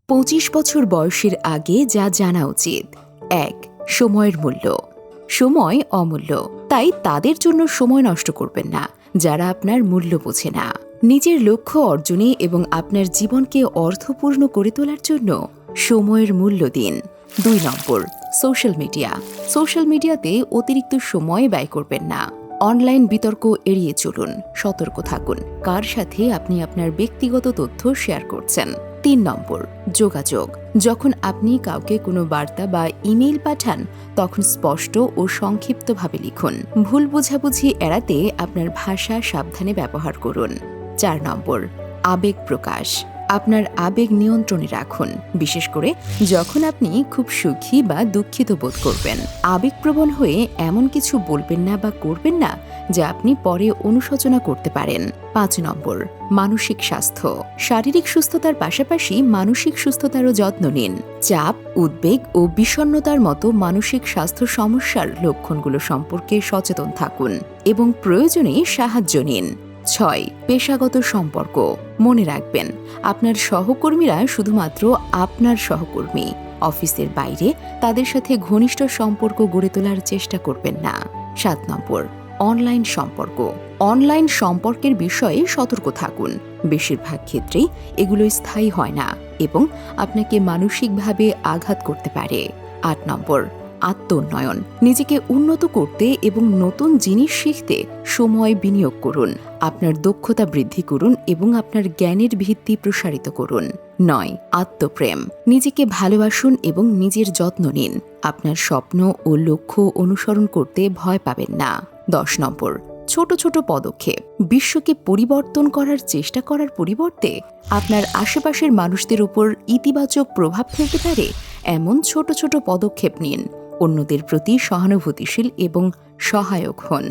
25 বছর বয়সের আগে যা জানা উচিত। ১. সময়ের মূল্য। সময় অমূল্য, তাই তাদের জন্য সময় নষ্ট করবেন না যারা আপনার মূল্য বোঝে না। নিজের লক্ষ্য অর্জনে এবং আপনার জীবনকে অর্থপূর্ণ করে তোলার জন্য সময়ের মূল্য দিন। ২ নম্বর, সোশ্যাল মিডিয়া। সোশ্যাল মিডিয়াতে অতিরিক্ত সময় ব্যয় করবেন না। অনলাইন বিতর্ক এড়িয়ে চলুন, সতর্ক থাকুন কার সাথে আপনি আপনার ব্যক্তিগত তথ্য শেয়ার করছেন। ৩ নম্বর, যোগাযোগ। যখন আপনি কাউকে কোনো বার্তা বা ইমেইল পাঠান তখন স্পষ্ট ও সংক্ষিপ্তভাবে লিখুন। ভুল বোঝাবুঝি এড়াতে আপনার ভাষা সাবধানে ব্যবহার করুন। ৪ নম্বর, আবেগ প্রকাশ। আপনার আবেগ নিয়ন্ত্রণে রাখুন, বিশেষ করে যখন আপনি খুব সুখী বা দুঃখিত বোধ করবেন। আবেগপ্রবণ হয়ে এমন কিছু বলবেন না বা করবেন না যা আপনি পরে অনুশোচনা করতে পারেন। ৫ নম্বর, মানসিক স্বাস্থ্য। শারীরিক সুস্থতার পাশাপাশি মানসিক সুস্থতারও যত্ন নিন। চাপ, উদ্বেগ ও বিষণ্ণতার মতো মানসিক স্বাস্থ্য সমস্যার লক্ষণগুলো সম্পর্কে সচেতন থাকুন এবং প্রয়োজনে সাহায্য নিন। ৬. পেশাগত সম্পর্ক। মনে রাখবেন, আপনার সহকর্মীরা শুধুমাত্র আপনার সহকর্মী। অফিসের বাইরে তাদের সাথে ঘনিষ্ঠ সম্পর্ক গড়ে তোলার চেষ্টা করবেন না। ৭ নম্বর, অনলাইন সম্পর্ক। অনলাইন সম্পর্কের বিষয়ে সতর্ক থাকুন। বেশিরভাগ ক্ষেত্রেই এগুলো স্থায়ী হয় না এবং আপনাকে মানসিকভাবে আঘাত করতে পারে। ৮ নম্বর, আত্মোন্নয়ন। নিজেকে উন্নত করতে এবং নতুন জিনিস শিখতে সময় বিনিয়োগ করুন। আপনার দক্ষতা বৃদ্ধি করুন এবং আপনার জ্ঞানের ভিত্তি প্রসারিত করুন। ৯. আত্মপ্রেম। নিজেকে ভালোবাসুন এবং নিজের যত্ন নিন। আপনার স্বপ্ন ও লক্ষ্য অনুসরণ করতে ভয় পাবেন না। ১০ নম্বর, ছোট ছোট পদক্ষেপ। বিশ্বকে পরিবর্তন করার চেষ্টা করার পরিবর্তে আপনার আশেপাশের মানুষদের উপর ইতিবাচক প্রভাব ফেলতে পারে এমন ছোট ছোট পদক্ষেপ নিন। অন্যদের প্রতি সহানুভূতিশীল এবং সহায়ক হন।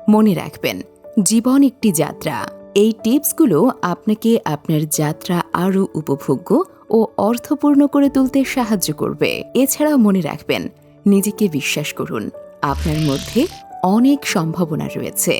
মনে রাখবেন, জীবন একটি যাত্রা। এই টিপসগুলো আপনাকে আপনার যাত্রা আরও উপভোগ্য ও অর্থপূর্ণ করে তুলতে সাহায্য করবে। এছাড়াও মনে রাখবেন, নিজেকে বিশ্বাস করুন, আপনার মধ্যে অনেক সম্ভাবনা রয়েছে।